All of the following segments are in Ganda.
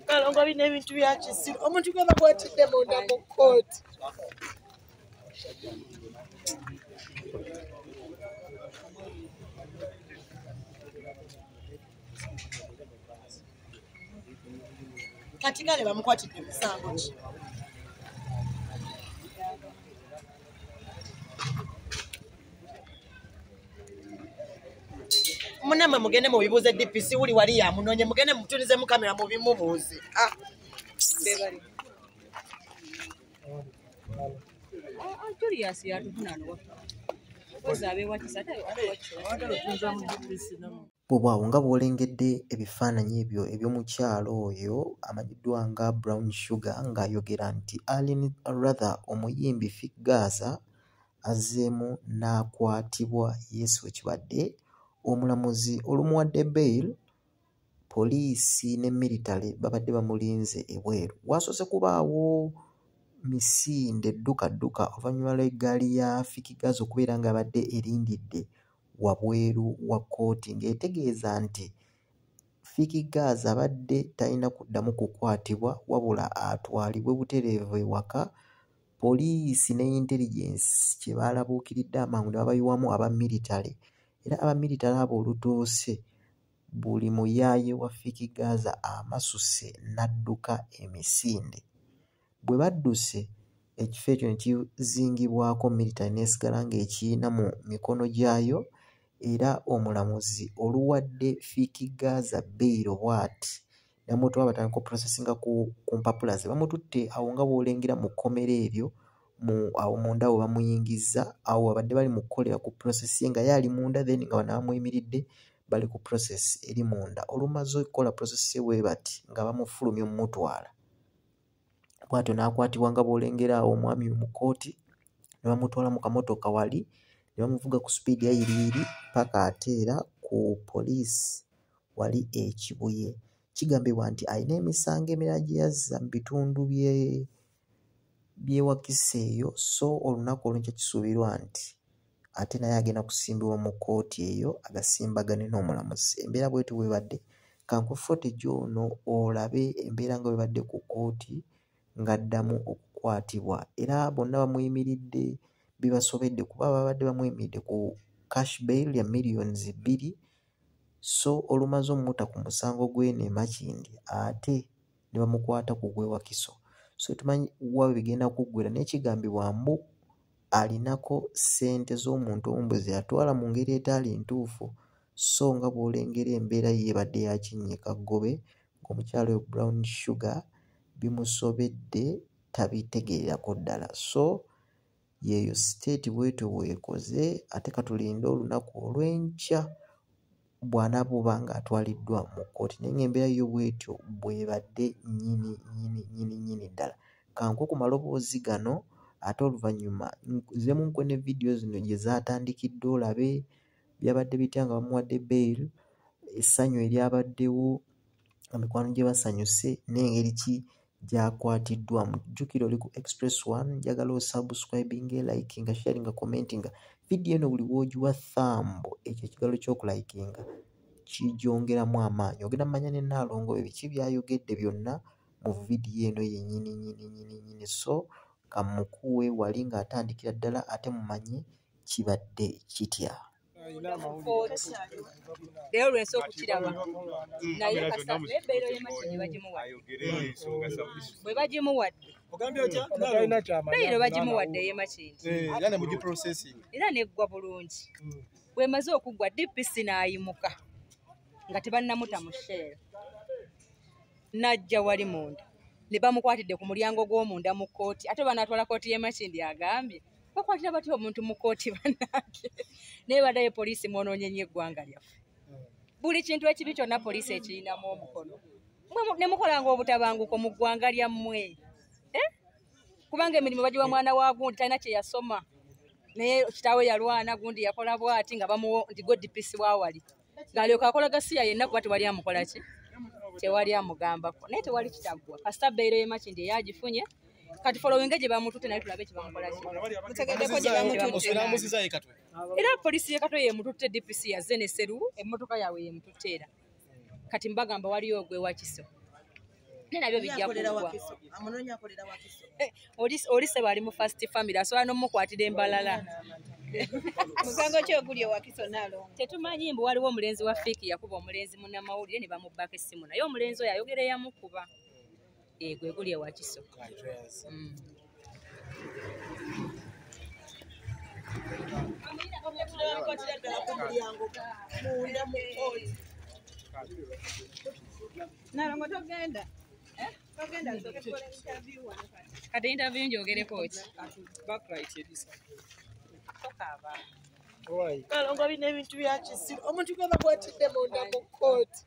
Kalongo bine ebintu bya kisiru omuntu gwe bakwatidde munda mu kkooti. Kati kale bamukwatidde musango ki? Munamwe mugende mu bibuuze DPC wuli wali yamunonye mugende mutunize mu kamera mu bimubuuze. Julius yatufunano bw'obwawo nga bw'olengedde ebifaananyi ebyo eby'omukyalo oyo amanyiddwa nga Brown Sugar ng'ayogera nti Allen Rather omuyimbi Gaza azzeemu n'akwatibwa Yesu ekibadde omulamuzi olumuwadde bail poliisi ne militale babadde bamulinze ebweru. Waasoose kubaawo misinde eddukadduka oluvannyuma lw'eggaali ya Gaza okubeera ng'abadde erindidde wabweru wa kkooti ng'etegeeza nti Gaza abadde talina kuddamu kukwatibwa wabula atwalibwe butereevu ewaka. Poliisi ne intelligence kye baalabuukiridde amangu ne babayiwamu aba militale era aba militale abo olutuuse buli muyaaye wa Gaza amasuse n'adduka emisinde. Bwe badduse ekifo ekyo ne kizingibwako militale n'esigala ng'ekiyina mu mikono gyayo era omulamuzi oluwadde Gaza bail bw'ati n'amutuwa batandika okuprosesinga ku mpapula ze bamututte awo nga bw'olengera mu kkomera eryo awo munda awo bamuyingizza awo abadde bali mu kukolera ku prosesi nga ye ali munda then nga bano bamuyimiridde bali ku prosesi eri munda. Olumaze okukola prosesi bwe bati nga bamufulumya omumutwala bw'atyo n'akwatibwa nga bw'olengera awo omwami mu kkooti ne bamutwala mu kamotoka wali ne bamuvuga ku sipiidi ya yiriiri paka ateera ku poliisi wali ekibuye. Kigambibwa nti alina emisango emirala gye yazza mu bitundu by'ewakisa eyo so olunaku olw'enkya kisuubirwa nti ate naye agenda kusimbibwa mu kkooti eyo agasimbagane n'omulamuzi. Embeera bwetyo bwebadde kankufote gy'ono olabe embeera nga bwebadde ku kkooti ng'addamu okukwatibwa era bonna bamuyimiridde bibasobedde kuba babadde bamuyimiridde ku cash bail ya millions 2 so olumaze omutta ku musango gw'eno Makindi ate ne bamukwata ku gwewakiso so tumanyi wa bigenda kuggwera n'ekigambibwa mbu alinako ssente z'omuntu omu ze yatwala mu ngeri etaali ntuufu so nga bw'olengera embeera ye ebadde yakinnyika ggobe ng'omukyalo oyo Brown Sugar bimusobedde tabitegeerako ddala so yeeyo state bwetyo bwekoze ate katulinde olunaku olw'enkya bw'anaabuba ng'atwaliddwa mu kkooti naye ng'embeera yo bwetyo bwebadde nnyini ddala. Kanko ku maloboozi gano ate oluvannyuma nzemu nkwene vidiyo zino gye zaatandikidde olabe byabadde bitya nga bamuwadde bail essanyu eryabaddewo emikwano gye basanyuse n'engeri ki gy'akwatiddwamu. Jjukira oli ku Express One njagala osubscribinga likinga sharinga commentinga vidiyo eno buli w'ogiwa thambo ekyo ekigalo ky'okulayikinga kigyongeramu amaanyi ogenda mumanya ne Nnaalongo biki byayogedde byonna mu vidiyo eno yennyini so kamukuwe wali ng'atandikira ddala ate mumanye kibadde kitya. Leo lwensi okukiraba naye kasita ebbeero y'Emakindi bagimuwadde bwe bagimuwadde beero bagimuwadde y'Emakindi era neggwa bulungi bwemaze okuggwa DPC n'ayimuka nga tebannamuta mu sheera n'ajja wali munda ne bamukwatidde ku mulyango gw'omunda mu kkooti ate banaatwala kkooti y'Emakindi agambye bakwatira batya omuntu mu kkooti bannange naye baddayo poliisi mwonoonye nnyo eggwanga lyaffe buli kintu ekibi kyonna poliisi ekirinamu omukono ne mukolanga obutabanguko mu ggwanga lyammwe kubanga emirimu bagiwa mwana wa gundi talina kye yasoma naye kitaawe yalwana gundi yakola bw'ati nga bamuwo nti go DPC waawali ng'alyoka akola gasiya yenna kuba tewali amukola ki tewali amugambako naye tewali kitaggwa kasita bbeero y'Emakindi eyagifunye kati followinga gye bamututte naye tulabe kye bamukola ki mutegeddeko gye bamututte era poliisi y'e Katwe yeemututte DPC yazze ne Seru emmotoka yaabwe yeemututte era kati mbagamba waliyo ogwe wakiso nabyo bijja kuwa oli seba ali mu first family asobola n'omukwatira embalala musango ki oguli owakiso nalo tetumanyi mbu waliwo omulenzi wa fiiki yakuba omulenzi munnamawulire ne bamubbako essimu naye omulenzi oyo ayogera eyamukuba gwe guli ewakiso Nalongo togenda kati interview njogereko ki Nalongo bina ebintu bya kisiru omuntu gwe bakwatidde munda mu kooti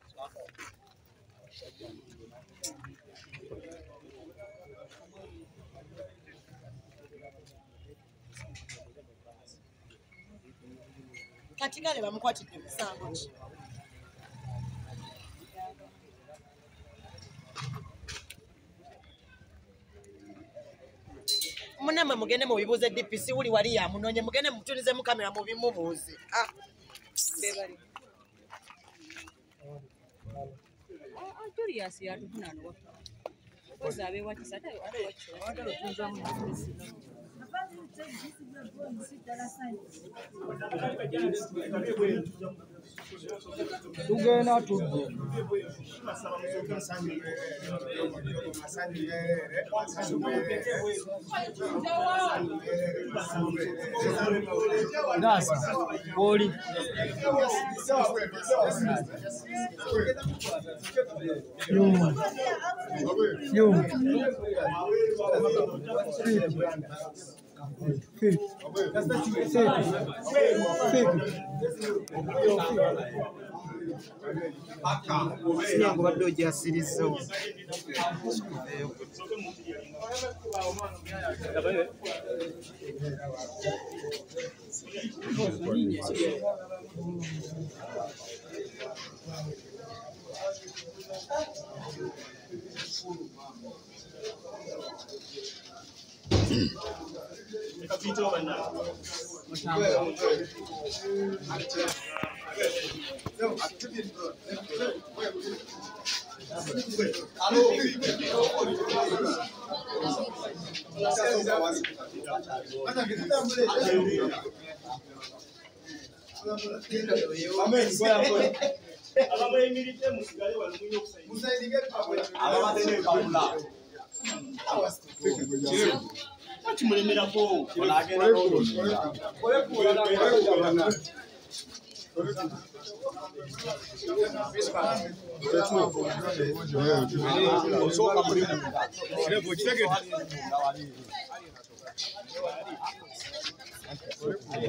kati kale bamukwatidde musango ki munamwe mugende mu bibuuze DPC wuli wali yamunonye mugende mutunize mu kamera mu bimubuuze Julius yatufunano koza abe wakisa tugenda tudde Nasa oli Sinyango badde ogyasirizzo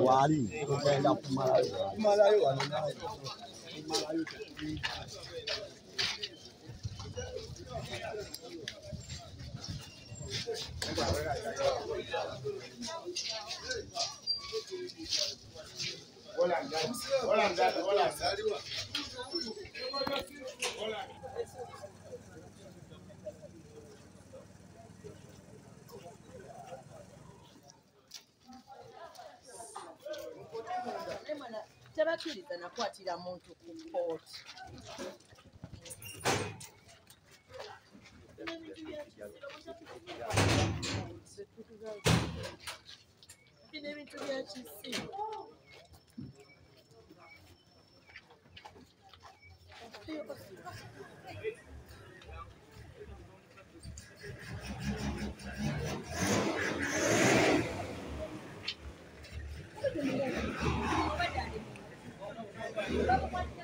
wali ogenda kumalayo tebakkiriza nakwatira muntu ku kooti bino ebintu bya kisiru Thank you.